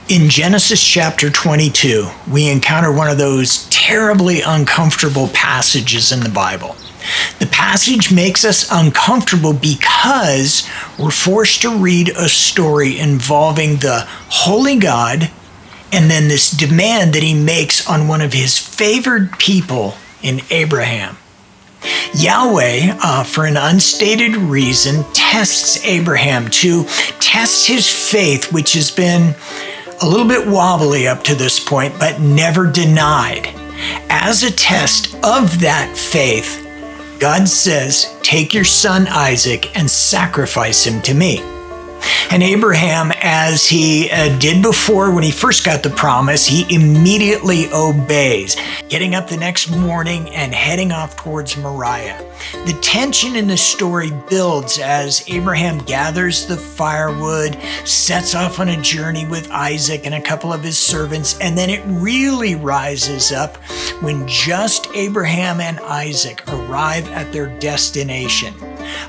In Genesis chapter 22, we encounter one of those terribly uncomfortable passages in the Bible. The passage makes us uncomfortable because we're forced to read a story involving the holy God and then this demand that he makes on one of his favored people in Abraham. Yahweh, for an unstated reason, tests Abraham to test his faith, which has been a little bit wobbly up to this point, but never denied. As a test of that faith, God says, "Take your son Isaac and sacrifice him to me." And Abraham, as he did before when he first got the promise, he immediately obeys, getting up the next morning and heading off towards Moriah. The tension in the story builds as Abraham gathers the firewood, sets off on a journey with Isaac and a couple of his servants, and then it really rises up when just Abraham and Isaac arrive at their destination.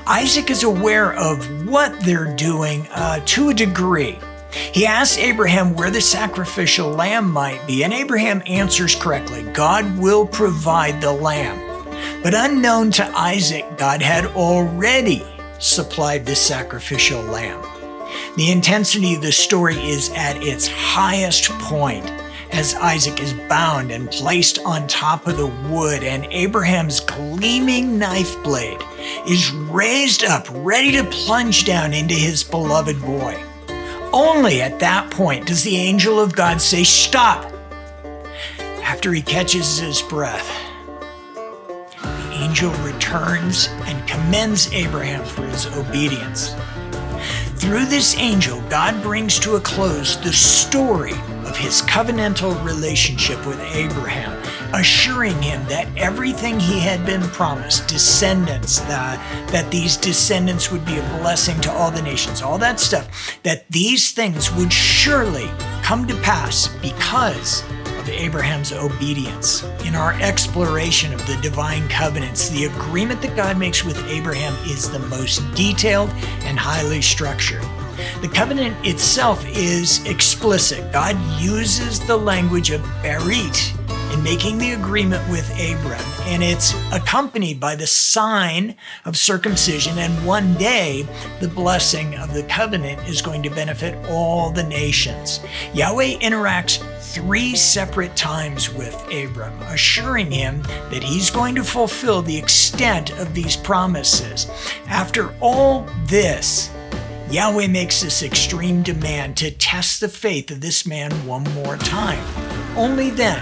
Isaac is aware of what they're doing to a degree. He asks Abraham where the sacrificial lamb might be, and Abraham answers correctly. God will provide the lamb. But unknown to Isaac, God had already supplied the sacrificial lamb. The intensity of the story is at its highest point as Isaac is bound and placed on top of the wood, and Abraham's gleaming knife blade is raised up, ready to plunge down into his beloved boy. Only at that point does the angel of God say, "Stop!" After he catches his breath, the angel returns and commends Abraham for his obedience. Through this angel, God brings to a close the story of his covenantal relationship with Abraham, assuring him that everything he had been promised, descendants, that these descendants would be a blessing to all the nations, all that stuff, that these things would surely come to pass because of Abraham's obedience. In our exploration of the divine covenants, the agreement that God makes with Abraham is the most detailed and highly structured. The covenant itself is explicit. God uses the language of berit in making the agreement with Abram, and it's accompanied by the sign of circumcision, and one day the blessing of the covenant is going to benefit all the nations. Yahweh interacts 3 separate times with Abram, assuring him that he's going to fulfill the extent of these promises. After all this, Yahweh makes this extreme demand to test the faith of this man one more time. Only then,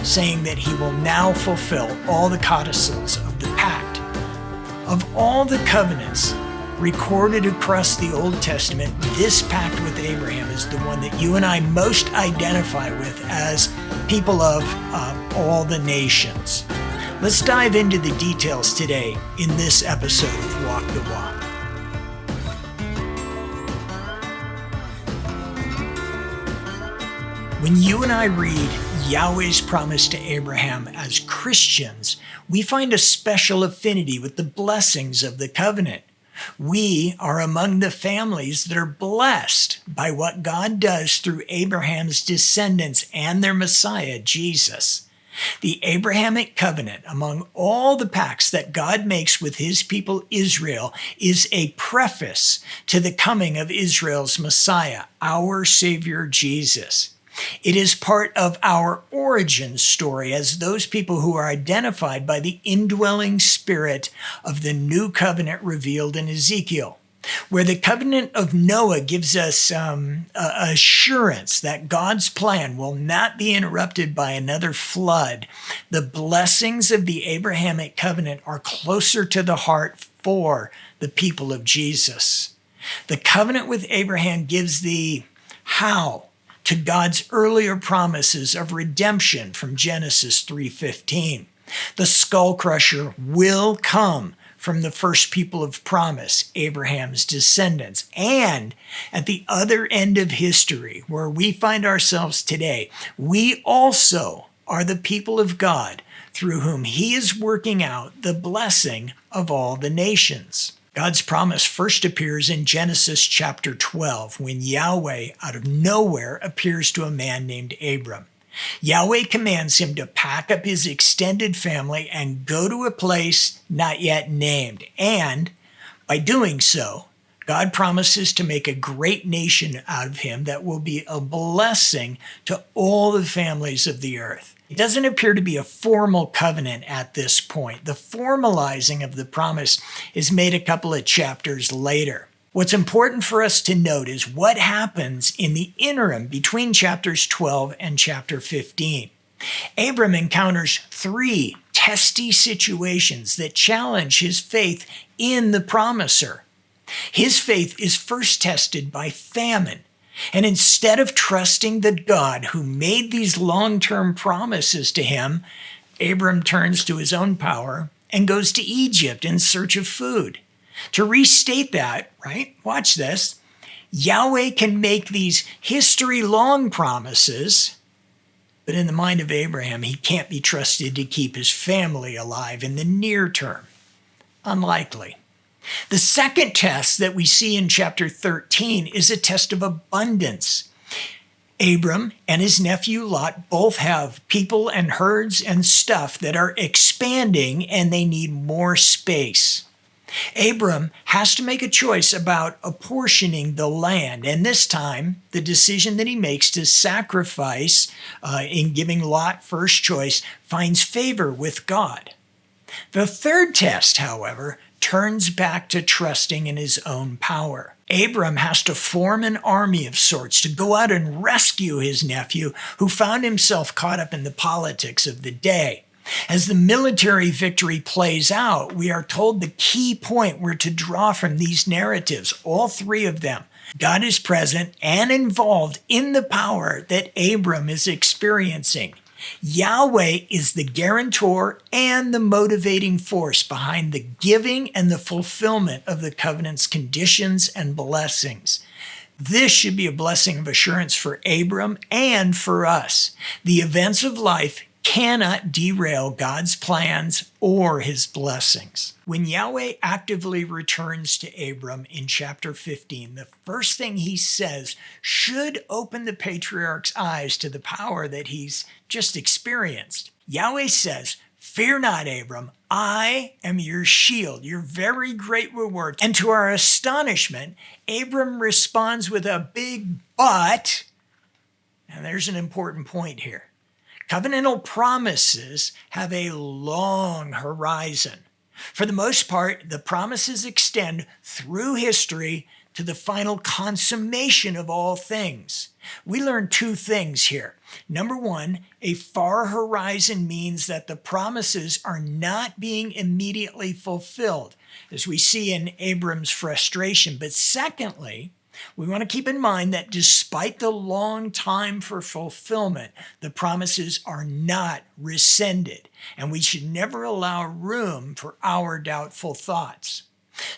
saying that he will now fulfill all the codicils of the pact. Of all the covenants recorded across the Old Testament, this pact with Abraham is the one that you and I most identify with as people of all the nations. Let's dive into the details today in this episode of Walk the Walk. When you and I read Yahweh's promise to Abraham as Christians, we find a special affinity with the blessings of the covenant. We are among the families that are blessed by what God does through Abraham's descendants and their Messiah, Jesus. The Abrahamic covenant, among all the pacts that God makes with his people Israel, is a preface to the coming of Israel's Messiah, our Savior Jesus. It is part of our origin story as those people who are identified by the indwelling spirit of the new covenant revealed in Ezekiel, where the covenant of Noah gives us assurance that God's plan will not be interrupted by another flood. The blessings of the Abrahamic covenant are closer to the heart for the people of Jesus. The covenant with Abraham gives the how to God's earlier promises of redemption from Genesis 3:15. The skull crusher will come from the first people of promise, Abraham's descendants. And at the other end of history, where we find ourselves today, we also are the people of God through whom he is working out the blessing of all the nations. God's promise first appears in Genesis chapter 12 when Yahweh out of nowhere appears to a man named Abram. Yahweh commands him to pack up his extended family and go to a place not yet named. And by doing so, God promises to make a great nation out of him that will be a blessing to all the families of the earth. It doesn't appear to be a formal covenant at this point. The formalizing of the promise is made a couple of chapters later. What's important for us to note is what happens in the interim between chapters 12 and chapter 15. Abram encounters 3 testy situations that challenge his faith in the promiser. His faith is first tested by famine. And instead of trusting the God who made these long-term promises to him, Abram turns to his own power and goes to Egypt in search of food. To restate that, right? Watch this. Yahweh can make these history-long promises, but in the mind of Abraham, he can't be trusted to keep his family alive in the near term. Unlikely. The second test that we see in chapter 13 is a test of abundance. Abram and his nephew Lot both have people and herds and stuff that are expanding and they need more space. Abram has to make a choice about apportioning the land, and this time the decision that he makes to sacrifice in giving Lot first choice finds favor with God. The third test, however, turns back to trusting in his own power. Abram has to form an army of sorts to go out and rescue his nephew, who found himself caught up in the politics of the day. As the military victory plays out, we are told the key point we're to draw from these narratives, all 3 of them. God is present and involved in the power that Abram is experiencing. Yahweh is the guarantor and the motivating force behind the giving and the fulfillment of the covenant's conditions and blessings. This should be a blessing of assurance for Abram and for us. The events of life cannot derail God's plans or his blessings. When Yahweh actively returns to Abram in chapter 15, the first thing he says should open the patriarch's eyes to the power that he's just experienced. Yahweh says, "Fear not, Abram, I am your shield, your very great reward." And to our astonishment, Abram responds with a big but. And there's an important point here. Covenantal promises have a long horizon. For the most part, the promises extend through history to the final consummation of all things. We learn 2 things here. Number 1, a far horizon means that the promises are not being immediately fulfilled, as we see in Abram's frustration. But secondly, we want to keep in mind that despite the long time for fulfillment, the promises are not rescinded, and we should never allow room for our doubtful thoughts.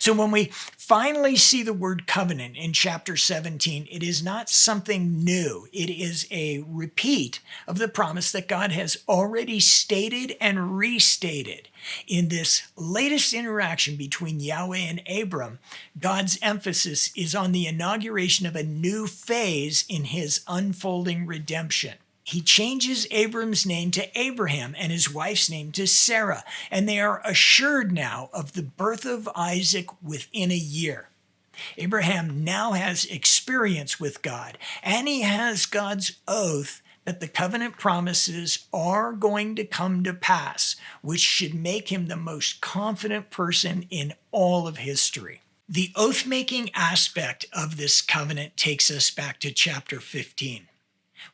So when we finally see the word covenant in chapter 17, it is not something new. It is a repeat of the promise that God has already stated and restated. In this latest interaction between Yahweh and Abram, God's emphasis is on the inauguration of a new phase in his unfolding redemption. He changes Abram's name to Abraham and his wife's name to Sarah, and they are assured now of the birth of Isaac within a year. Abraham now has experience with God, and he has God's oath that the covenant promises are going to come to pass, which should make him the most confident person in all of history. The oath-making aspect of this covenant takes us back to chapter 15.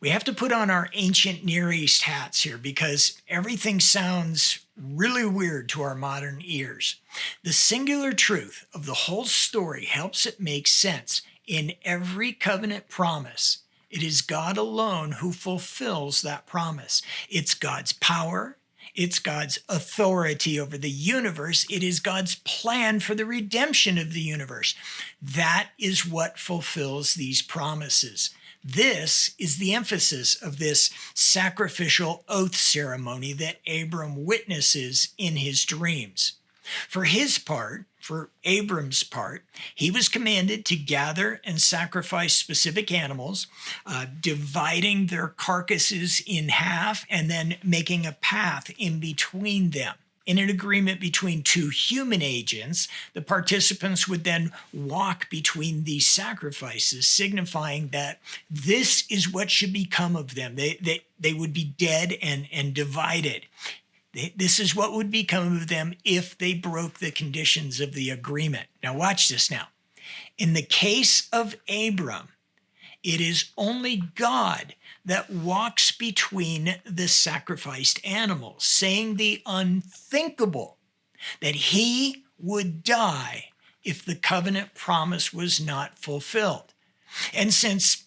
We have to put on our ancient Near East hats here because everything sounds really weird to our modern ears. The singular truth of the whole story helps it make sense. In every covenant promise, it is God alone who fulfills that promise. It's God's power. It's God's authority over the universe. It is God's plan for the redemption of the universe. That is what fulfills these promises. This is the emphasis of this sacrificial oath ceremony that Abram witnesses in his dreams. For his part, for Abram's part, he was commanded to gather and sacrifice specific animals, dividing their carcasses in half and then making a path in between them. In an agreement between two human agents, the participants would then walk between these sacrifices, signifying that this is what should become of them. They would be dead and divided. This is what would become of them if they broke the conditions of the agreement. Now watch this now. In the case of Abram, it is only God that walks between the sacrificed animals, saying the unthinkable, that he would die if the covenant promise was not fulfilled. And since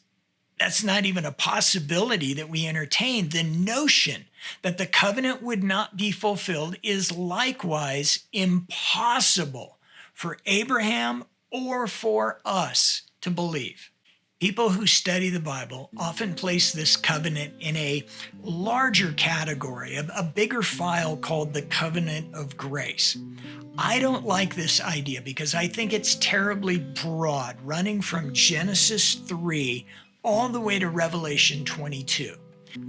that's not even a possibility that we entertain, the notion that the covenant would not be fulfilled is likewise impossible for Abraham or for us to believe. People who study the Bible often place this covenant in a larger category, a bigger file called the covenant of grace. I don't like this idea because I think it's terribly broad, running from Genesis 3 all the way to Revelation 22.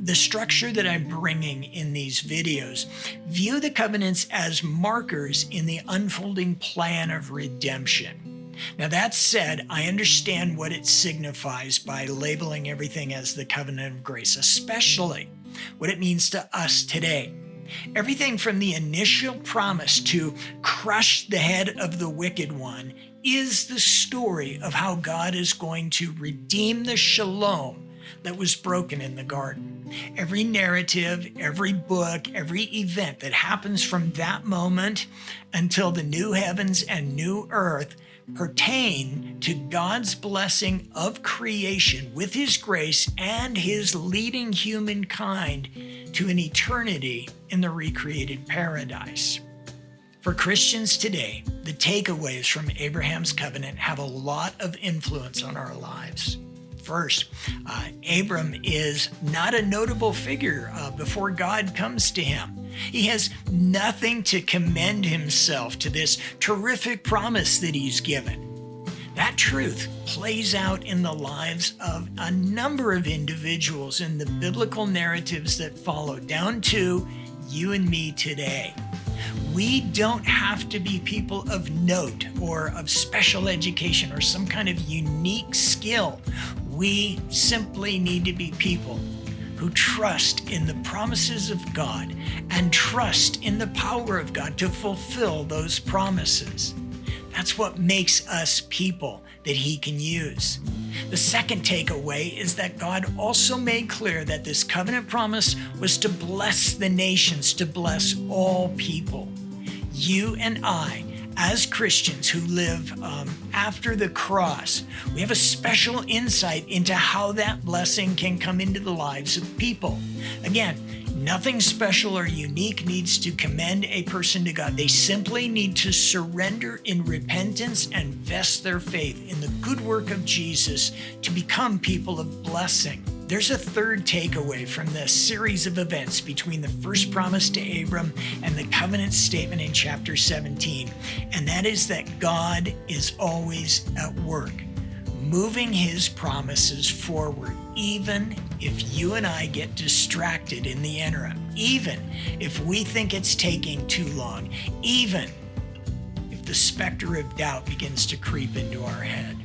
The structure that I'm bringing in these videos view the covenants as markers in the unfolding plan of redemption. Now, that said, I understand what it signifies by labeling everything as the covenant of grace, especially what it means to us today. Everything from the initial promise to crush the head of the wicked one is the story of how God is going to redeem the shalom that was broken in the garden. Every narrative, every book, every event that happens from that moment until the new heavens and new earth pertain to God's blessing of creation with his grace and his leading humankind to an eternity in the recreated paradise. For Christians today, the takeaways from Abraham's covenant have a lot of influence on our lives. First, Abram is not a notable figure before God comes to him. He has nothing to commend himself to this terrific promise that he's given. That truth plays out in the lives of a number of individuals in the biblical narratives that follow, down to you and me today. We don't have to be people of note or of special education or some kind of unique skill. We simply need to be people who trust in the promises of God and trust in the power of God to fulfill those promises. That's what makes us people that he can use. The second takeaway is that God also made clear that this covenant promise was to bless the nations, to bless all people. You and I, as Christians who live after the cross, we have a special insight into how that blessing can come into the lives of people. Again, nothing special or unique needs to commend a person to God. They simply need to surrender in repentance and vest their faith in the good work of Jesus to become people of blessing. There's a third takeaway from this series of events between the first promise to Abram and the covenant statement in chapter 17, and that is that God is always at work, moving his promises forward, even if you and I get distracted in the interim, even if we think it's taking too long, even if the specter of doubt begins to creep into our head.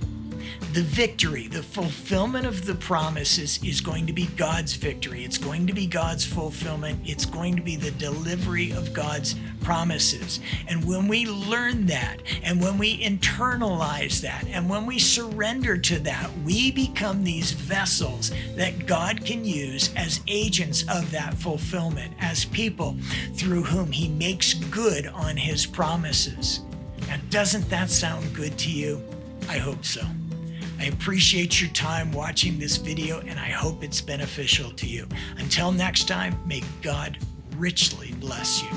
The victory, the fulfillment of the promises is going to be God's victory. It's going to be God's fulfillment. It's going to be the delivery of God's promises. And when we learn that, and when we internalize that, and when we surrender to that, we become these vessels that God can use as agents of that fulfillment, as people through whom he makes good on his promises. Now, doesn't that sound good to you? I hope so. I appreciate your time watching this video, and I hope it's beneficial to you. Until next time, may God richly bless you.